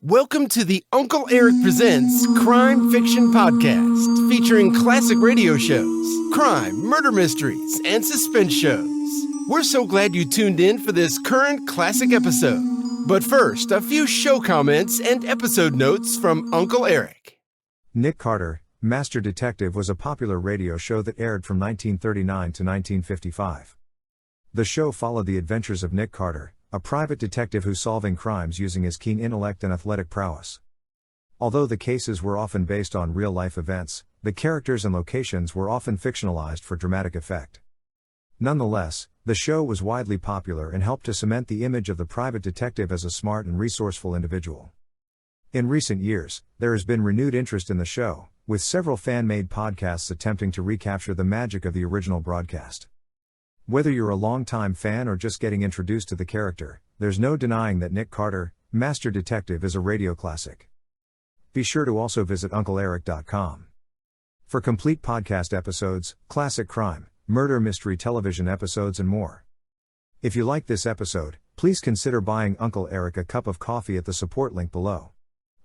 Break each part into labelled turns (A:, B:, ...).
A: Welcome to the Uncle Eric Presents Crime Fiction Podcast, featuring classic radio shows, crime, murder mysteries, and suspense shows. We're so glad you tuned in for this current classic episode. But first, a few show comments and episode notes from Uncle Eric.
B: Nick Carter, Master Detective was a popular radio show that aired from 1939 to 1955. The show followed the adventures of Nick Carter, a private detective who's solving crimes using his keen intellect and athletic prowess. Although the cases were often based on real-life events, the characters and locations were often fictionalized for dramatic effect. Nonetheless, the show was widely popular and helped to cement the image of the private detective as a smart and resourceful individual. In recent years, there has been renewed interest in the show, with several fan-made podcasts attempting to recapture the magic of the original broadcast. Whether you're a longtime fan or just getting introduced to the character, there's no denying that Nick Carter, Master Detective is a radio classic. Be sure to also visit uncleeric.com for complete podcast episodes, classic crime, murder mystery television episodes and more. If you like this episode, please consider buying Uncle Eric a cup of coffee at the support link below.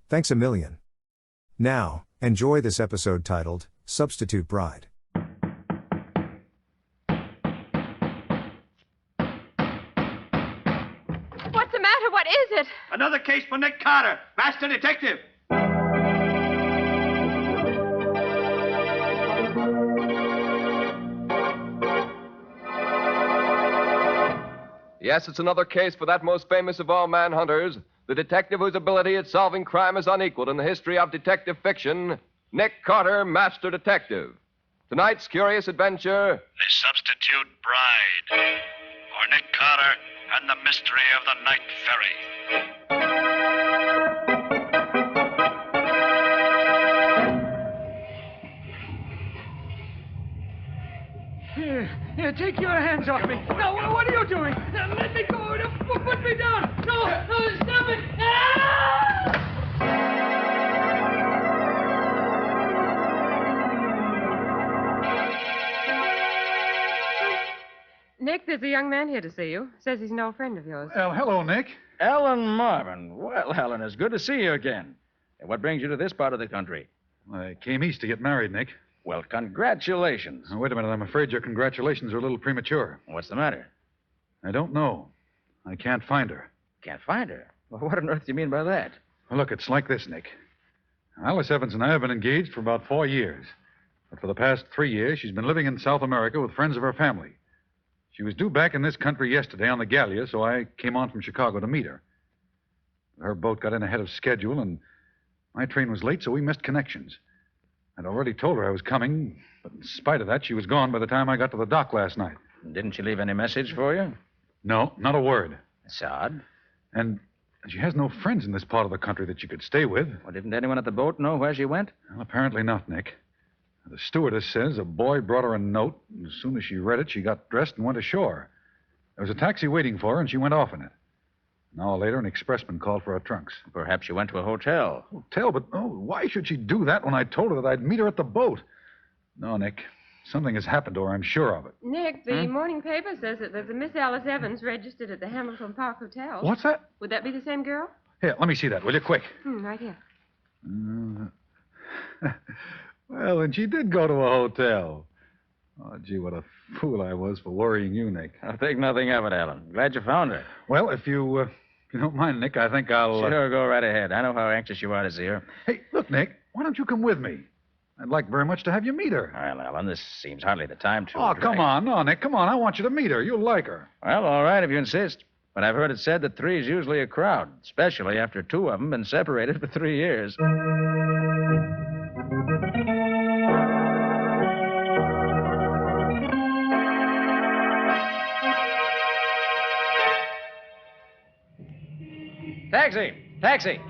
B: Thanks a million. Now, enjoy this episode titled, Substitute Bride.
C: What's the matter? What is it?
D: Another case for Nick Carter, Master Detective.
E: Yes, it's another case for that most famous of all manhunters, the detective whose ability at solving crime is unequaled in the history of detective fiction, Nick Carter, Master Detective. Tonight's curious adventure...
F: The Substitute Bride, or Nick Carter and the Mystery of the Night Ferry.
G: Here, take your hands off me. No, what are you doing? Let me go. Put me down. No, stop it. Ah!
C: Nick, there's a young man here to see you. Says he's no friend of yours.
H: Well, hello, Nick.
G: Ellen Marvin. Well, Helen, it's good to see you again. What brings you to this part of the country?
H: I came east to get married, Nick.
G: Well, congratulations.
H: Now, wait a minute. I'm afraid your congratulations are a little premature.
G: What's the matter?
H: I don't know. I can't find her.
G: Can't find her? Well, what on earth do you mean by that?
H: Well, look, it's like this, Nick. Alice Evans and I have been engaged for about 4 years. But for the past 3 years, she's been living in South America with friends of her family. She was due back in this country yesterday on the Gallia, so I came on from Chicago to meet her. Her boat got in ahead of schedule, and my train was late, so we missed connections. I'd already told her I was coming, but in spite of that, she was gone by the time I got to the dock last night.
G: Didn't she leave any message for you?
H: No, not a word.
G: That's odd.
H: And she has no friends in this part of the country that she could stay with.
G: Well, didn't anyone at the boat know where she went?
H: Well, apparently not, Nick. The stewardess says a boy brought her a note, and as soon as she read it, she got dressed and went ashore. There was a taxi waiting for her, and she went off in it. An hour later, an expressman called for her trunks.
G: Perhaps she went to a hotel.
H: Hotel? But, why should she do that when I told her that I'd meet her at the boat? No, Nick. Something has happened to her, I'm sure of it.
C: Nick, the morning paper says that there's a Miss Alice Evans registered at the Hamilton Park Hotel.
H: What's that?
C: Would that be the same girl?
H: Here, let me see that, will you? Quick.
C: Right here.
H: Well, and she did go to a hotel. Oh, gee, what a fool I was for worrying you, Nick.
G: I'll think nothing of it, Alan. Glad you found her.
H: Well, if you don't mind, Nick, I think I'll...
G: Sure, go right ahead. I know how anxious you are to see her.
H: Hey, look, Nick, why don't you come with me? I'd like very much to have you meet her.
G: Well, Alan, this seems hardly the time to...
H: Oh, come on. No, Nick, come on. I want you to meet her. You'll like her.
G: Well, all right, if you insist. But I've heard it said that 3 is usually a crowd, especially after 2 of them been separated for 3 years. Taxi! Taxi!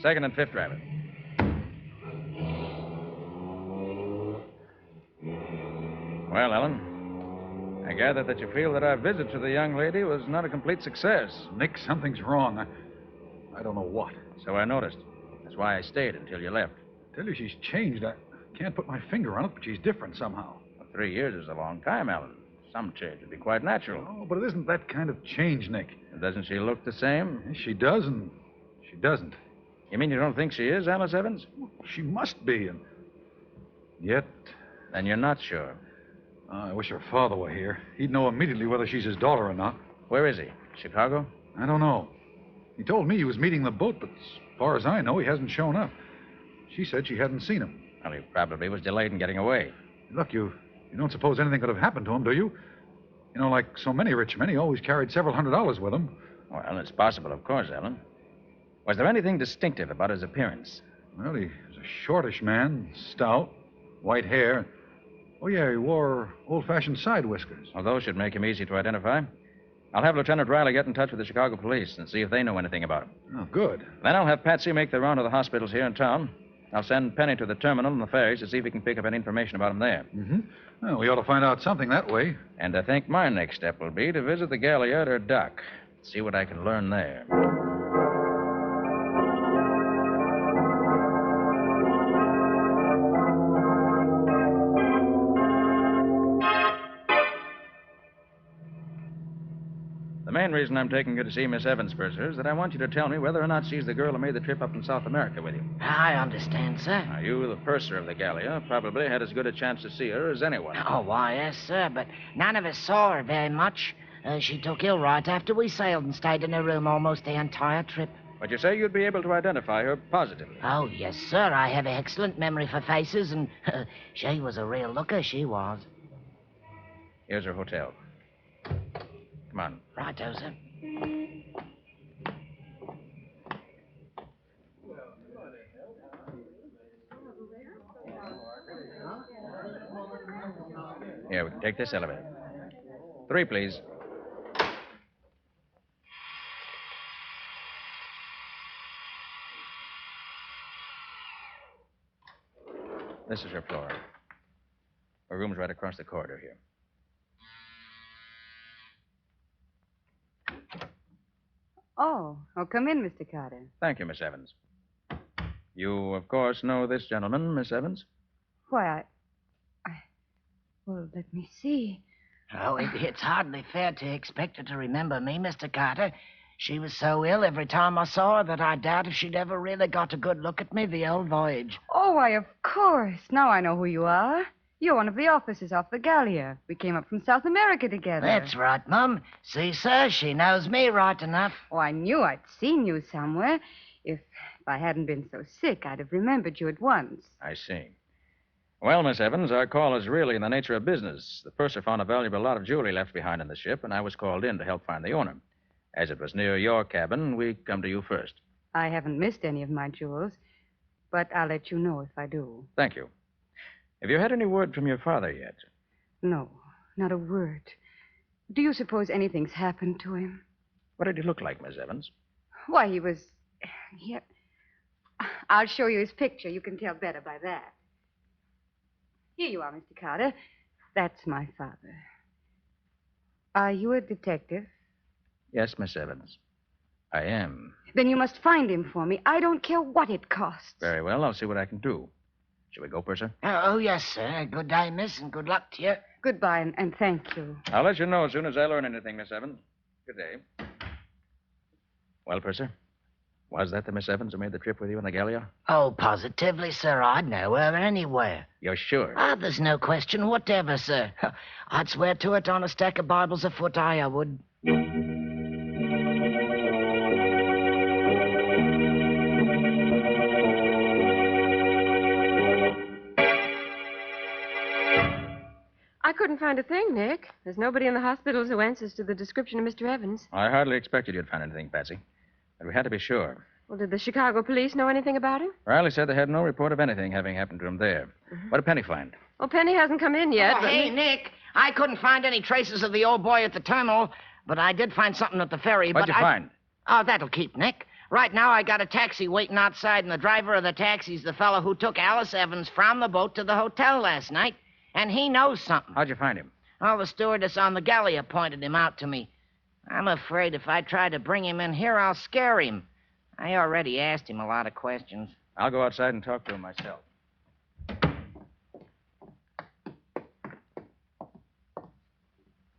G: 2nd and 5th driver. Well, Ellen, I gather that you feel that our visit to the young lady was not a complete success.
H: Nick, something's wrong. I don't know what.
G: So I noticed. That's why I stayed until you left.
H: I tell you, she's changed. I can't put my finger on it, but she's different somehow.
G: Well, 3 years is a long time, Alan.
I: Some change would be quite natural.
H: Oh, but it isn't that kind of change, Nick.
I: Doesn't she look the same?
H: She does, and she doesn't.
I: You mean you don't think she is Alice Evans?
H: She must be, and yet...
I: Then you're not sure.
H: I wish her father were here. He'd know immediately whether she's his daughter or not.
I: Where is he? Chicago?
H: I don't know. He told me he was meeting the boat, but as far as I know, he hasn't shown up. She said she hadn't seen him.
I: Well, he probably was delayed in getting away.
H: Look, you don't suppose anything could have happened to him, do you? You know, like so many rich men, he always carried several $100s with him.
I: Well, it's possible, of course, Ellen. Was there anything distinctive about his appearance?
H: Well, he was a shortish man, stout, white hair. Oh, yeah, he wore old-fashioned side whiskers.
I: Well, those should make him easy to identify. I'll have Lieutenant Riley get in touch with the Chicago police and see if they know anything about him.
H: Oh, good.
I: Then I'll have Patsy make the round of the hospitals here in town. I'll send Penny to the terminal and the ferries to see if we can pick up any information about him there.
H: Mm-hmm. Well, we ought to find out something that way.
I: And I think my next step will be to visit the Galliard or dock, see what I can learn there. The main reason I'm taking you to see Miss Evans, Purser, is that I want you to tell me whether or not she's the girl who made the trip up in South America with you.
J: I understand, sir.
I: Now, you, the purser of the Gallia, probably had as good a chance to see her as anyone.
J: Oh, why, yes, sir, but none of us saw her very much. She took ill right after we sailed and stayed in her room almost the entire trip.
I: But you say you'd be able to identify her positively.
J: Oh, yes, sir. I have an excellent memory for faces, and she was a real looker, she was.
I: Here's her hotel. Come on.
J: Righto, sir.
I: Here, we can take this elevator. 3, please. This is her floor. Her room's right across the corridor here.
K: Oh, come in, Mr. Carter.
I: Thank you, Miss Evans. You, of course, know this gentleman, Miss Evans?
K: Why, well, let me see.
J: Oh, it's hardly fair to expect her to remember me, Mr. Carter. She was so ill every time I saw her that I doubt if she'd ever really got a good look at me the old voyage.
K: Oh, why, of course. Now I know who you are. You're one of the officers off the Gallia. We came up from South America together.
J: That's right, Mum. See, sir, she knows me right enough.
K: Oh, I knew I'd seen you somewhere. If I hadn't been so sick, I'd have remembered you at once.
I: I see. Well, Miss Evans, our call is really in the nature of business. The purser found a valuable lot of jewelry left behind in the ship, and I was called in to help find the owner. As it was near your cabin, we come to you first.
K: I haven't missed any of my jewels, but I'll let you know if I do.
I: Thank you. Have you had any word from your father yet?
K: No, not a word. Do you suppose anything's happened to him?
I: What did he look like, Miss Evans?
K: Why, he was... I'll show you his picture. You can tell better by that. Here you are, Mr. Carter. That's my father. Are you a detective?
I: Yes, Miss Evans. I am.
K: Then you must find him for me. I don't care what it costs.
I: Very well. I'll see what I can do. Shall we go, Purser?
J: Oh, yes, sir. Good day, miss, and good luck to you.
K: Goodbye, and thank you.
I: I'll let you know as soon as I learn anything, Miss Evans. Good day. Well, Purser, was that the Miss Evans who made the trip with you in the Gallia?
J: Oh, positively, sir. I'd know her anywhere.
I: You're sure?
J: There's no question whatever, sir. I'd swear to it on a stack of Bibles afoot, I would.
C: I couldn't find a thing, Nick. There's nobody in the hospitals who answers to the description of Mr. Evans.
I: I hardly expected you'd find anything, Patsy. But we had to be sure.
C: Well, did the Chicago police know anything about him?
I: Riley said they had no report of anything having happened to him there. What did Penny find?
C: Well, Penny hasn't come in yet.
J: Oh, hey, Nick. I couldn't find any traces of the old boy at the terminal, but I did find something at the ferry.
I: What'd you find?
J: Oh, that'll keep, Nick. Right now, I got a taxi waiting outside, and the driver of the taxi's the fellow who took Alice Evans from the boat to the hotel last night, and he knows something.
I: How'd you find him?
J: Well, the stewardess on the Gallia pointed him out to me. I'm afraid if I try to bring him in here, I'll scare him. I already asked him a lot of questions.
I: I'll go outside and talk to him myself.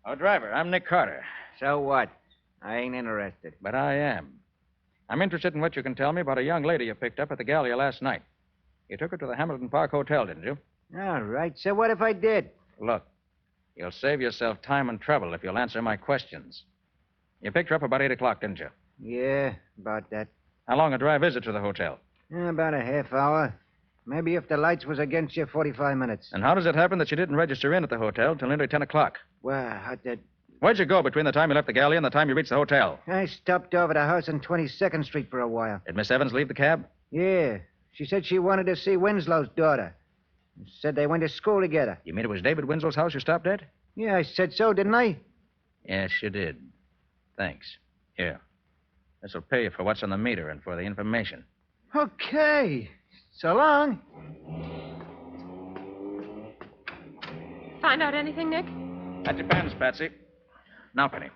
I: Oh, driver, I'm Nick Carter.
L: So what? I ain't interested.
I: But I am. I'm interested in what you can tell me about a young lady you picked up at the Gallia last night. You took her to the Hamilton Park Hotel, didn't you?
L: All right. So what if I did?
I: Look, you'll save yourself time and trouble if you'll answer my questions. You picked her up about 8 o'clock, didn't you?
L: Yeah, about that.
I: How long a drive is it to the hotel?
L: About a half hour. Maybe if the lights was against you, 45 minutes.
I: And how does it happen that you didn't register in at the hotel till nearly 10 o'clock?
L: Well,
I: Where'd you go between the time you left the Gallia and the time you reached the hotel?
L: I stopped over the house on 22nd Street for a while.
I: Did Miss Evans leave the cab?
L: Yeah. She said she wanted to see Winslow's daughter. Said they went to school together.
I: You mean it was David Winslow's house you stopped at?
L: Yeah, I said so, didn't I?
I: Yes, you did. Thanks. Here. This'll pay you for what's on the meter and for the information.
L: Okay. So long.
C: Find out anything, Nick?
I: That depends, Patsy. Now, Penny,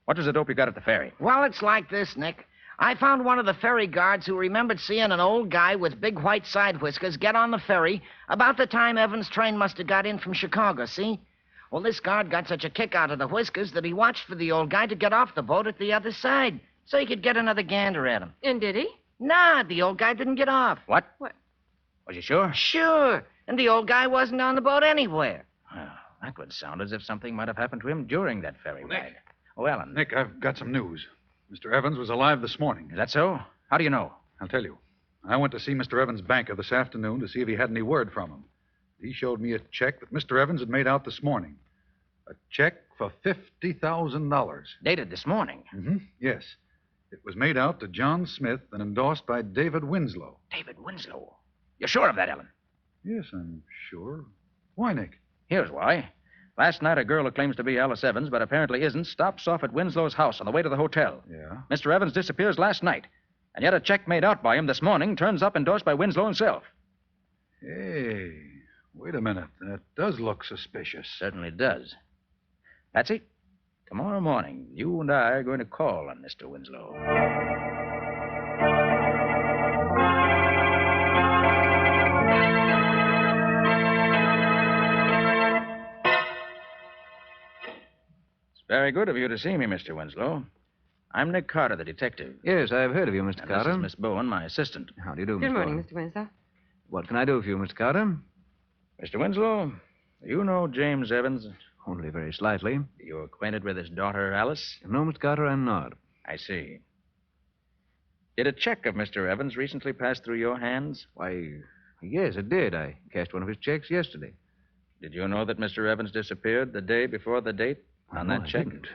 I: what was the dope you got at the ferry?
J: Well, it's like this, Nick. I found one of the ferry guards who remembered seeing an old guy with big white side whiskers get on the ferry about the time Evans' train must have got in from Chicago, see? Well, this guard got such a kick out of the whiskers that he watched for the old guy to get off the boat at the other side so he could get another gander at him.
C: And did he?
J: Nah, the old guy didn't get off.
I: What?
C: What?
I: Was you sure?
J: Sure. And the old guy wasn't on the boat anywhere.
I: Well, that would sound as if something might have happened to him during that ferry ride. Oh, Ellen.
H: Nick, I've got some news. Mr. Evans was alive this morning.
I: Is that so? How do you know?
H: I'll tell you. I went to see Mr. Evans' banker this afternoon to see if he had any word from him. He showed me a check that Mr. Evans had made out this morning. A check for $50,000.
I: Dated this morning?
H: Mm-hmm. Yes. It was made out to John Smith and endorsed by David Winslow.
I: David Winslow? You're sure of that, Ellen?
H: Yes, I'm sure. Why, Nick?
I: Here's why. Last night, a girl who claims to be Alice Evans, but apparently isn't, stops off at Winslow's house on the way to the hotel.
H: Yeah?
I: Mr. Evans disappears last night, and yet a check made out by him this morning turns up endorsed by Winslow himself.
H: Hey, wait a minute. That does look suspicious.
I: Certainly does. Patsy, tomorrow morning, you and I are going to call on Mr. Winslow. Very good of you to see me, Mr. Winslow. I'm Nick Carter, the detective.
L: Yes, I've heard of you, Mr.
I: And
L: Carter.
I: This is Miss Bowen, my assistant.
L: How do you do,
C: Good
L: Miss
C: morning,
L: Bowen?
C: Mr. Winslow.
L: What can I do for you, Mr. Carter?
I: Mr. Winslow, you know James Evans?
L: Only very slightly.
I: Are you acquainted with his daughter, Alice?
L: No, Mr. Carter, I'm not.
I: I see. Did a check of Mr. Evans recently pass through your hands?
L: Why, yes, it did. I cashed one of his checks yesterday.
I: Did you know that Mr. Evans disappeared the day before the date on that check?
L: I didn't.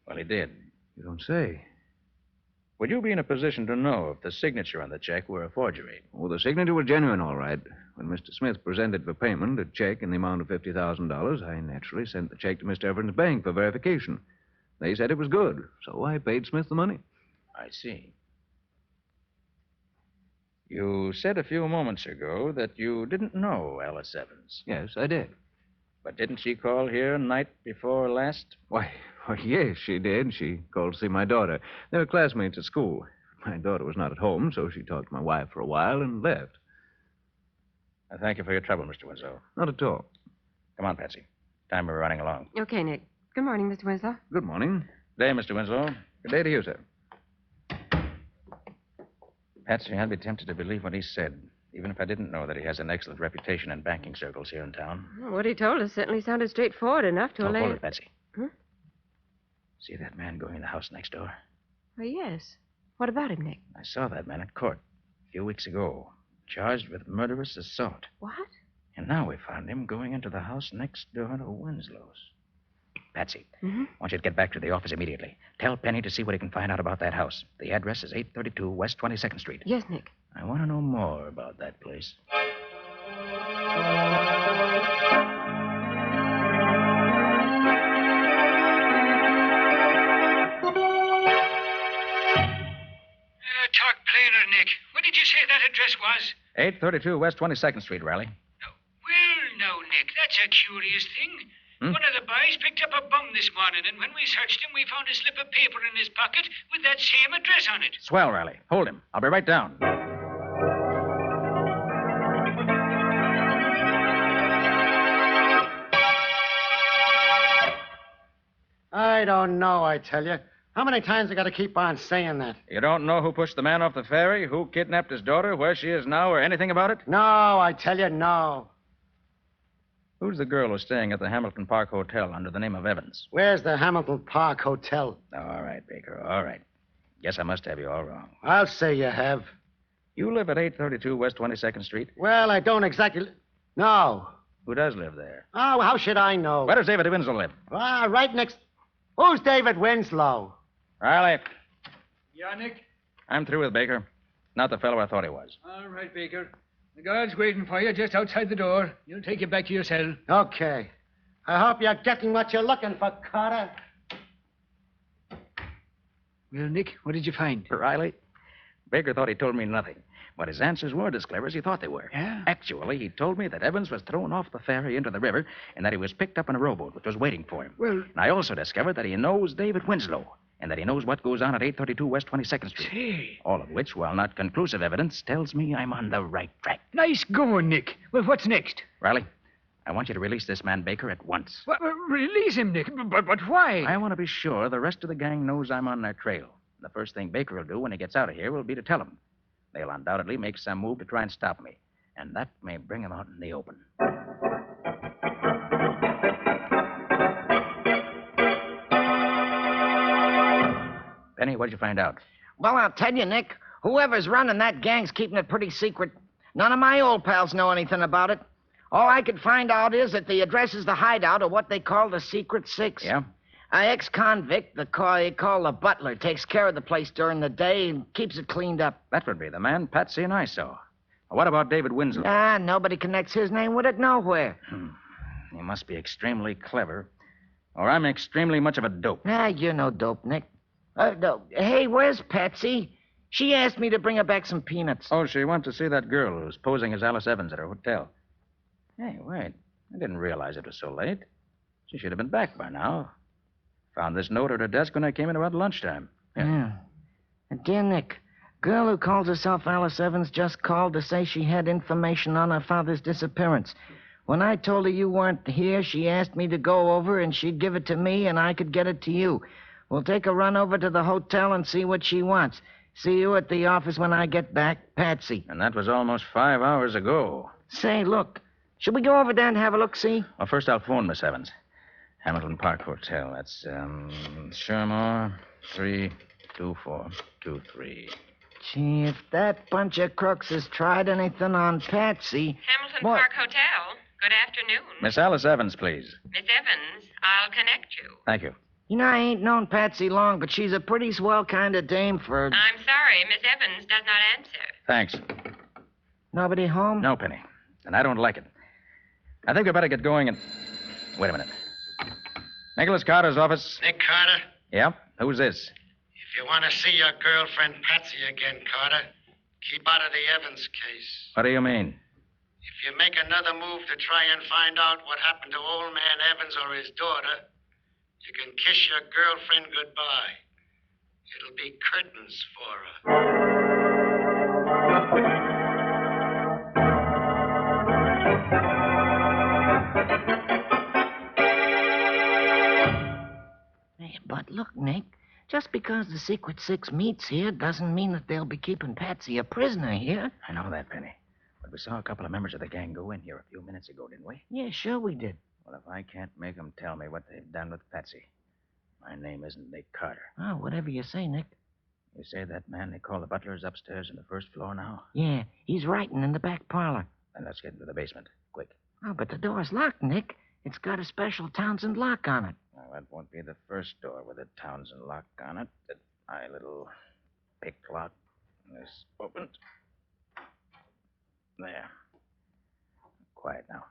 I: Well, he did.
L: You don't say.
I: Would you be in a position to know if the signature on the check were a forgery?
L: Well, the signature was genuine, all right. When Mr. Smith presented for payment a check in the amount of $50,000, I naturally sent the check to Mr. Evans' bank for verification. They said it was good, so I paid Smith the money.
I: I see. You said a few moments ago that you didn't know Alice Evans.
L: Yes, I did.
I: But didn't she call here night before last?
L: Why, yes, she did. She called to see my daughter. They were classmates at school. My daughter was not at home, so she talked to my wife for a while and left.
I: I thank you for your trouble, Mr. Winslow.
L: Not at all.
I: Come on, Patsy. Time we're running along.
C: Okay, Nick. Good morning, Mr. Winslow.
L: Good morning.
I: Good day, Mr. Winslow.
L: Good day to you, sir.
I: Patsy, I'd be tempted to believe what he said, even if I didn't know that he has an excellent reputation in banking circles here in town.
C: Well, what he told us certainly sounded straightforward enough to allay...
I: Hold it, Patsy.
C: Huh?
I: See that man going in the house next door?
C: Well, yes. What about him, Nick?
I: I saw that man at court a few weeks ago, charged with murderous assault.
C: What?
I: And now we found him going into the house next door to Winslow's. Patsy, I want you to get back to the office immediately. Tell Penny to see what he can find out about that house. The address is 832 West 22nd Street.
C: Yes, Nick.
I: I want to know more about that place.
G: Talk plainer, Nick. What did you say that address was?
I: 832 West 22nd Street, Riley.
G: Well, now, Nick, that's a curious thing. One of the boys picked up a bum this morning, and when we searched him, we found a slip of paper in his pocket with that same address on it.
I: Swell, Riley. Hold him. I'll be right down.
M: I don't know, I tell you. How many times I got to keep on saying that?
I: You don't know who pushed the man off the ferry, who kidnapped his daughter, where she is now, or anything about it?
M: No, I tell you, no.
I: Who's the girl who's staying at the Hamilton Park Hotel under the name of Evans?
M: Where's the Hamilton Park Hotel?
I: All right, Baker, all right. Guess I must have you all wrong.
M: I'll say you have.
I: You live at 832 West 22nd Street?
M: Well, I don't exactly... No.
I: Who does live there?
M: Oh, how should I know?
I: Where does David Winslow live?
M: Right next... Who's David Winslow?
I: Riley,
G: Yeah, Nick?
I: I'm through with Baker. Not the fellow I thought he was.
G: All right, Baker. The guard's waiting for you just outside the door. He'll take you back to your cell.
M: Okay. I hope you're getting what you're looking for, Carter.
G: Well, Nick, what did you find?
I: Riley, Baker thought he told me nothing. But his answers weren't as clever as he thought they were.
G: Yeah?
I: Actually, he told me that Evans was thrown off the ferry into the river and that he was picked up in a rowboat which was waiting for him.
G: Well...
I: And I also discovered that he knows David Winslow and that he knows what goes on at 832 West 22nd Street.
G: Say.
I: All of which, while not conclusive evidence, tells me I'm on the right track.
G: Nice going, Nick. Well, what's next?
I: Riley, I want you to release this man Baker at once.
G: What, release him, Nick. But why?
I: I want to be sure the rest of the gang knows I'm on their trail. The first thing Baker will do when he gets out of here will be to tell them. They'll undoubtedly make some move to try and stop me. And that may bring him out in the open. Penny, what did you find out?
J: Well, I'll tell you, Nick. Whoever's running that gang's keeping it pretty secret. None of my old pals know anything about it. All I could find out is that the address is the hideout, or what they call the Secret Six.
I: Yeah?
J: An ex-convict, they call the butler, takes care of the place during the day and keeps it cleaned up.
I: That would be the man Patsy and I saw. What about David Winslow?
J: Nobody connects his name with it nowhere.
I: He must be extremely clever, or I'm extremely much of a dope.
J: You're no dope, Nick. No. Hey, where's Patsy? She asked me to bring her back some peanuts.
I: Oh, she went to see that girl who's posing as Alice Evans at her hotel. Hey, wait. I didn't realize it was so late. She should have been back by now. Found this note at her desk when I came in about lunchtime.
J: Yeah. Dear Nick, girl who calls herself Alice Evans just called to say she had information on her father's disappearance. When I told her you weren't here, she asked me to go over and she'd give it to me and I could get it to you. We'll take a run over to the hotel and see what she wants. See you at the office when I get back, Patsy.
I: And that was almost 5 hours ago.
J: Say, look, should we go over there and have a look-see?
I: Well, first I'll phone Miss Evans. Hamilton Park Hotel. That's, Shermore, 32423.
J: Gee, if that bunch of crooks has tried anything on Patsy...
C: Hamilton Park Hotel. Good afternoon.
I: Miss Alice Evans, please.
C: Miss Evans, I'll connect you.
I: Thank you.
J: You know, I ain't known Patsy long, but she's a pretty swell kind of dame for...
C: I'm sorry, Miss Evans does not answer.
I: Thanks.
J: Nobody home?
I: No, Penny. And I don't like it. I think we better get going and... Wait a minute. Nicholas Carter's office.
N: Nick Carter?
I: Yeah? Who's this?
N: If you want to see your girlfriend Patsy again, Carter, keep out of the Evans case.
I: What do you mean?
N: If you make another move to try and find out what happened to old man Evans or his daughter, you can kiss your girlfriend goodbye. It'll be curtains for her.
J: But look, Nick, just because the Secret Six meets here doesn't mean that they'll be keeping Patsy a prisoner here.
I: I know that, Penny. But we saw a couple of members of the gang go in here a few minutes ago, didn't we?
J: Yeah, sure we did.
I: Well, if I can't make them tell me what they've done with Patsy, my name isn't Nick Carter.
J: Oh, whatever you say, Nick.
I: You say that man they call the butler is upstairs on the first floor now?
J: Yeah, he's writing in the back parlor.
I: Then let's get into the basement. Quick.
J: Oh, but the door's locked, Nick. It's got a special Townsend lock on it.
I: Well, that won't be the first door with a Townsend lock on it. My little pick lock is opened. There. Quiet now.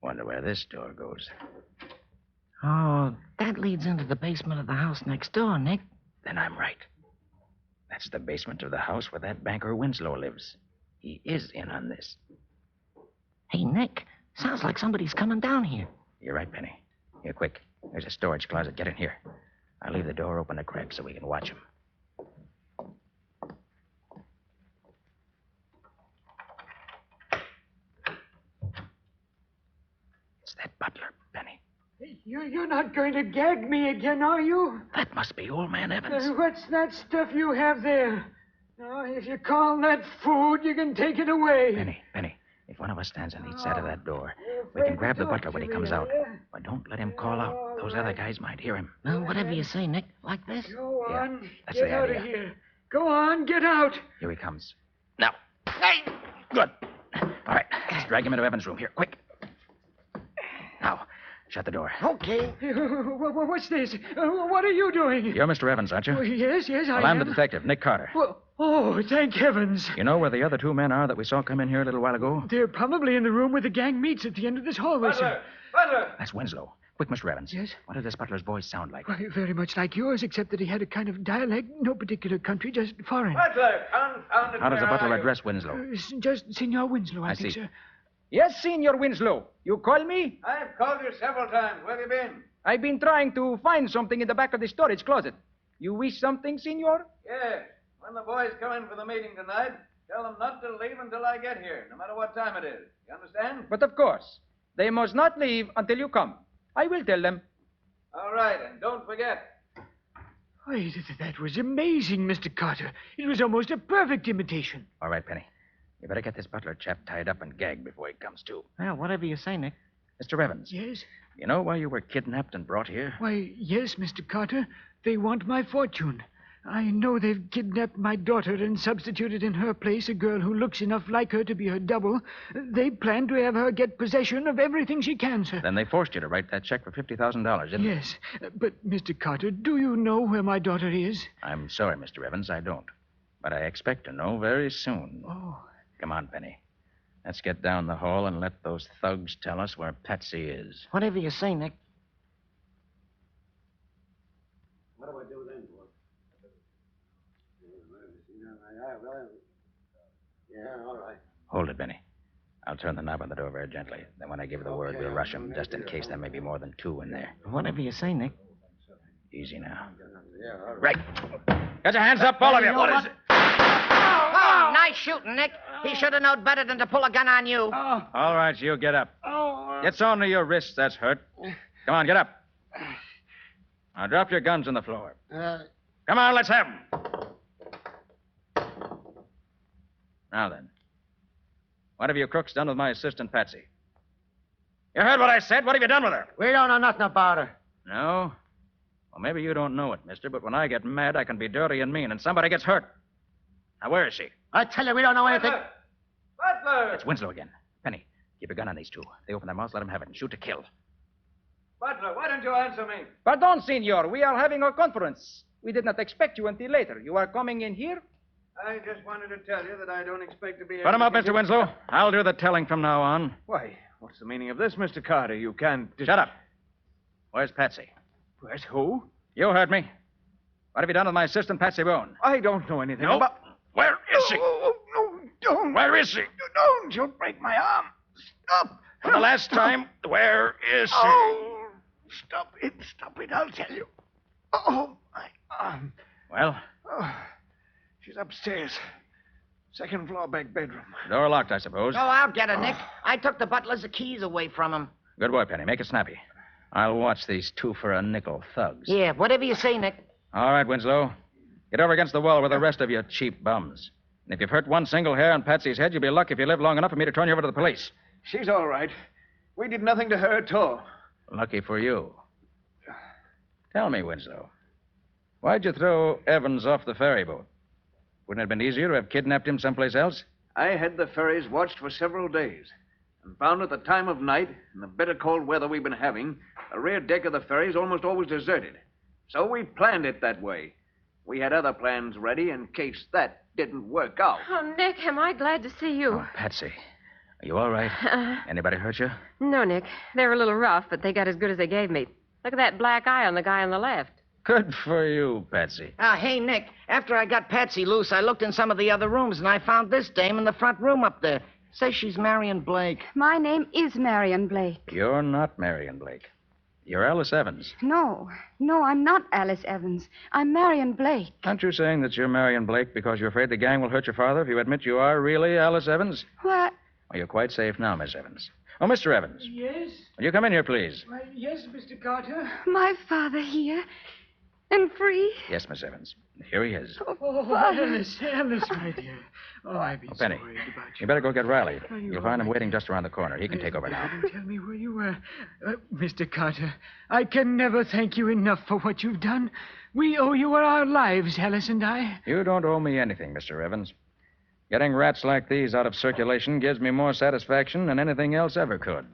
I: Wonder where this door goes.
J: Oh, that leads into the basement of the house next door, Nick.
I: Then I'm right. That's the basement of the house where that banker Winslow lives. He is in on this.
J: Hey, Nick, sounds like somebody's coming down here.
I: You're right, Penny. Here, quick. There's a storage closet. Get in here. I'll leave the door open a crack so we can watch him. It's that butler,
G: not going to gag me again, are you?
I: That must be old man Evans.
G: What's that stuff you have there? Now, if you call that food, you can take it away.
I: Penny, if one of us stands on each side of that door, we can grab the butler when he comes out. But don't let him call out. Those other guys might hear him.
J: Well, whatever you say, Nick. Like this?
G: Go on.
I: that's
G: Get
I: the
G: out
I: idea.
G: of here. Go on, get out.
I: Here he comes. Now. Hey! Good. All right, let's drag him into Evans' room. Here, quick. Now, shut the door.
J: Okay.
G: What's this? What are you doing?
I: You're Mr. Evans, aren't you?
G: Oh, yes, I
I: Well, I'm
G: am.
I: the detective, Nick Carter.
G: Well, oh, thank heavens.
I: You know where the other two men are that we saw come in here a little while ago?
G: They're probably in the room where the gang meets at the end of this hallway, sir.
D: Butler!
I: That's Winslow. Quick, Mr. Evans.
G: Yes?
I: What did this butler's voice sound like?
G: Why, very much like yours, except that he had a kind of dialect, no particular country, just foreign.
D: Butler! Confound it,
I: How does the
D: where
I: butler
D: are you?
I: address Winslow?
G: Just Senor Winslow, I think,
I: see.
G: sir.
O: Yes, Senor Winslow. You call me?
D: I've called you several times. Where have you been?
O: I've been trying to find something in the back of the storage closet. You wish something, Senor?
D: Yes. When the boys come in for the meeting tonight, tell them not to leave until I get here, no matter what time it is. You understand?
O: But of course, they must not leave until you come. I will tell them.
D: All right, and don't forget.
G: Why, that was amazing, Mr. Carter. It was almost a perfect imitation.
I: All right, Penny. You better get this butler chap tied up and gagged before he comes to.
J: Well, whatever you say, Nick.
I: Mr. Evans.
G: Yes?
I: You know why you were kidnapped and brought here?
G: Why, yes, Mr. Carter. They want my fortune. I know they've kidnapped my daughter and substituted in her place a girl who looks enough like her to be her double. They plan to have her get possession of everything she can, sir.
I: Then they forced you to write that check for $50,000, didn't they?
G: Yes, but, Mr. Carter, do you know where my daughter is?
I: I'm sorry, Mr. Evans, I don't. But I expect to know very soon.
G: Oh.
I: Come on, Penny. Let's get down the hall and let those thugs tell us where Patsy is.
J: Whatever you say, Nick.
M: What do I do then, boy? Yeah, all right.
I: Hold it, Benny. I'll turn the knob on the door very gently. Then when I give the word, we'll rush them, just in case there may be more than two in there.
J: Whatever you say, Nick.
I: Easy now.
M: Yeah, all
I: Right. Get your hands up, all of you.
J: What is it? Oh, nice shooting, Nick. He should have known better than to pull a gun on you.
I: All right, you get up. Get sewn to your wrists, that's hurt. Come on, get up. Now drop your guns on the floor. Come on, let's have 'em. Now then. What have you crooks done with my assistant, Patsy? You heard what I said. What have you done with her?
M: We don't know nothing about her.
I: No? Well, maybe you don't know it, mister, but when I get mad, I can be dirty and mean, and somebody gets hurt. Now, where is she?
M: I tell you, we don't know anything.
D: Butler!
I: It's Winslow again. Penny, keep a gun on these two. They open their mouths, let them have it, and shoot to kill.
D: Butler, why don't you answer me?
O: Pardon, Senor. We are having a conference. We did not expect you until later. You are coming in here?
D: I just wanted to tell you that I don't expect to be...
I: Put him up, Mr. Winslow. I'll do the telling from now on.
L: Why, what's the meaning of this, Mr. Carter? You can't...
I: Shut up. Where's Patsy?
L: Where's who?
I: You heard me. What have you done with my assistant, Patsy Bone?
L: I don't know anything
I: No?
L: about...
I: Where is she?
L: Oh, no, don't.
I: Where is she?
L: Don't. You'll break my arm. Stop.
I: For the last time, where is she?
L: Oh, stop it. Stop it, I'll tell you. Oh, my arm.
I: Well,
L: Oh, she's upstairs. Second floor back bedroom.
I: door locked, I suppose.
J: Oh, I'll get her, Nick. I took the butler's keys away from him.
I: Good boy, Penny. Make it snappy. I'll watch these two for a nickel thugs.
J: Yeah, whatever you say, Nick.
I: All right, Winslow. Get over against the wall with the rest of you cheap bums. And if you've hurt one single hair on Patsy's head, you'll be lucky if you live long enough for me to turn you over to the police.
L: She's all right. We did nothing to her at all.
I: Lucky for you. Tell me, Winslow, why'd you throw Evans off the ferry boat? Wouldn't it have been easier to have kidnapped him someplace else?
L: I had the ferries watched for several days and found at the time of night, in the bitter cold weather we've been having, the rear deck of the ferry's almost always deserted. So we planned it that way. We had other plans ready in case that didn't work out.
C: Oh, Nick, am I glad to see you.
I: Oh, Patsy, are you all right? Anybody hurt you?
C: No, Nick. They were a little rough, but they got as good as they gave me. Look at that black eye on the guy on the left.
I: Good for you, Patsy.
J: Hey, Nick, after I got Patsy loose, I looked in some of the other rooms, and I found this dame in the front room up there. Says she's Marion Blake.
K: My name is Marion Blake.
I: You're not Marion Blake. You're Alice Evans.
K: No, I'm not Alice Evans. I'm Marion Blake.
I: Aren't you saying that you're Marion Blake because you're afraid the gang will hurt your father if you admit you are really Alice Evans?
K: What?
I: Well, you're quite safe now, Miss Evans. Oh, Mr. Evans.
G: Yes?
I: Will you come in here, please?
G: Why, yes, Mr. Carter.
K: My father here. And free.
I: Yes, Miss Evans. Here he is.
G: Oh,
K: Father.
G: Alice, my dear. Oh, I've been
I: Penny,
G: so worried about you.
I: you better go get Riley.
G: Are you
I: You'll find him
G: all right?
I: waiting just around the corner. He can take over now.
G: Didn't tell me where you were. Mr. Carter, I can never thank you enough for what you've done. We owe you our lives, Alice and I.
I: You don't owe me anything, Mr. Evans. Getting rats like these out of circulation gives me more satisfaction than anything else ever could.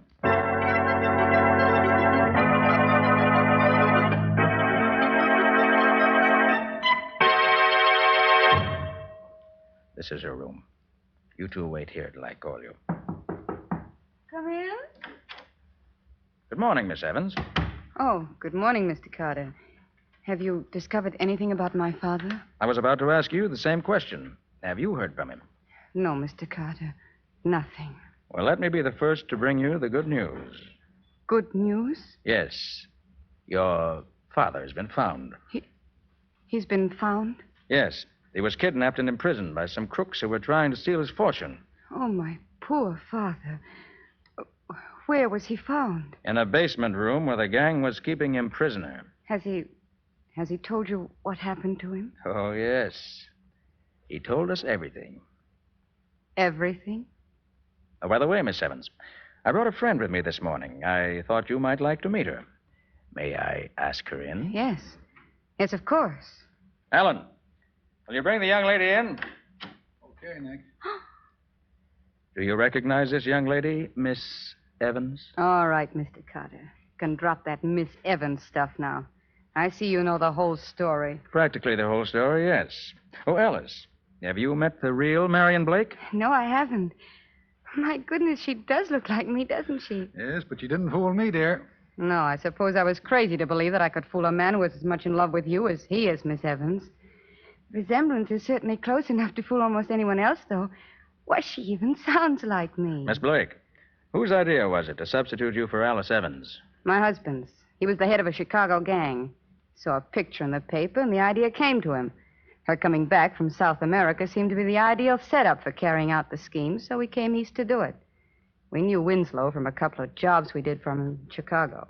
I: This is her room. You two wait here till I call you.
K: Come in.
I: Good morning, Miss Evans.
K: Oh, good morning, Mr. Carter. Have you discovered anything about my father?
I: I was about to ask you the same question. Have you heard from him?
K: No, Mr. Carter. Nothing.
I: Well, let me be the first to bring you the good news.
K: Good news?
I: Yes. Your father has been found.
K: He's been found?
I: Yes. He was kidnapped and imprisoned by some crooks who were trying to steal his fortune.
K: Oh, my poor father. Where was he found?
I: In a basement room where the gang was keeping him prisoner.
K: Has he told you what happened to him?
I: Oh, yes. He told us everything.
K: Everything?
I: Oh, by the way, Miss Evans, I brought a friend with me this morning. I thought you might like to meet her. May I ask her in?
K: Yes. Yes, of course.
I: Alan, will you bring the young lady in?
H: Okay, Nick.
I: Do you recognize this young lady, Miss Evans?
K: All right, Mr. Carter. You can drop that Miss Evans stuff now. I see you know the whole story.
I: Practically the whole story, yes. Oh, Alice, have you met the real Marion Blake?
K: No, I haven't. My goodness, she does look like me, doesn't she?
H: Yes, but you didn't fool me, dear.
K: No, I suppose I was crazy to believe that I could fool a man who was as much in love with you as he is, Miss Evans. Resemblance is certainly close enough to fool almost anyone else, though. Why, she even sounds like me.
I: Miss Blake, whose idea was it to substitute you for Alice Evans?
K: My husband's. He was the head of a Chicago gang. Saw a picture in the paper, and the idea came to him. Her coming back from South America seemed to be the ideal setup for carrying out the scheme, so we came east to do it. We knew Winslow from a couple of jobs we did for him in Chicago.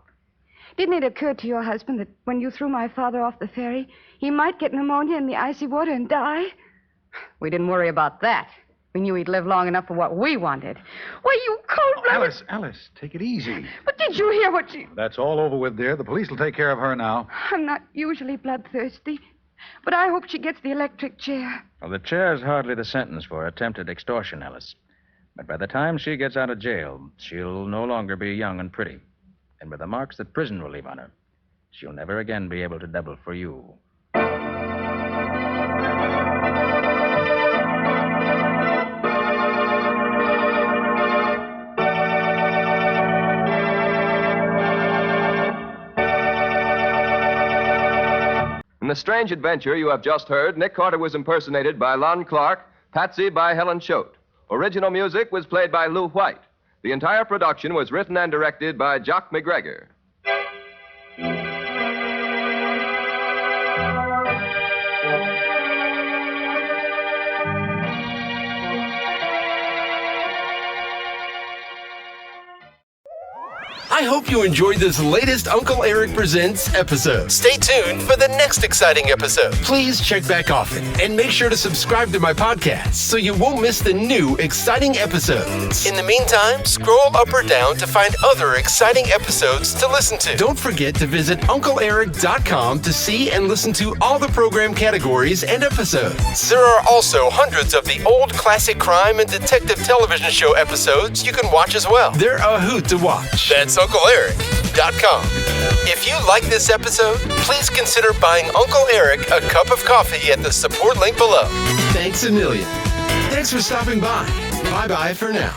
K: Didn't it occur to your husband that when you threw my father off the ferry, he might get pneumonia in the icy water and die? We didn't worry about that. We knew he'd live long enough for what we wanted. Why, you cold-blooded...
H: Alice, take it easy.
K: But did you hear what she...
H: That's all over with, dear. The police will take care of her now.
K: I'm not usually bloodthirsty, but I hope she gets the electric chair.
I: Well, the chair's hardly the sentence for attempted extortion, Alice. But by the time she gets out of jail, she'll no longer be young and pretty. And with the marks that prison will leave on her, she'll never again be able to double for you.
E: In the strange adventure you have just heard, Nick Carter was impersonated by Lon Clark, Patsy by Helen Choate. Original music was played by Lou White. The entire production was written and directed by Jock McGregor.
A: I hope you enjoyed this latest Uncle Eric Presents episode. Stay tuned for the next exciting episode. Please check back often and make sure to subscribe to my podcast so you won't miss the new exciting episodes. In the meantime, scroll up or down to find other exciting episodes to listen to. Don't forget to visit UncleEric.com to see and listen to all the program categories and episodes. There are also hundreds of the old classic crime and detective television show episodes you can watch as well. They're a hoot to watch. That's UncleEric.com. If you like this episode, please consider buying Uncle Eric a cup of coffee at the support link below. Thanks a million. Thanks for stopping by. Bye-bye for now.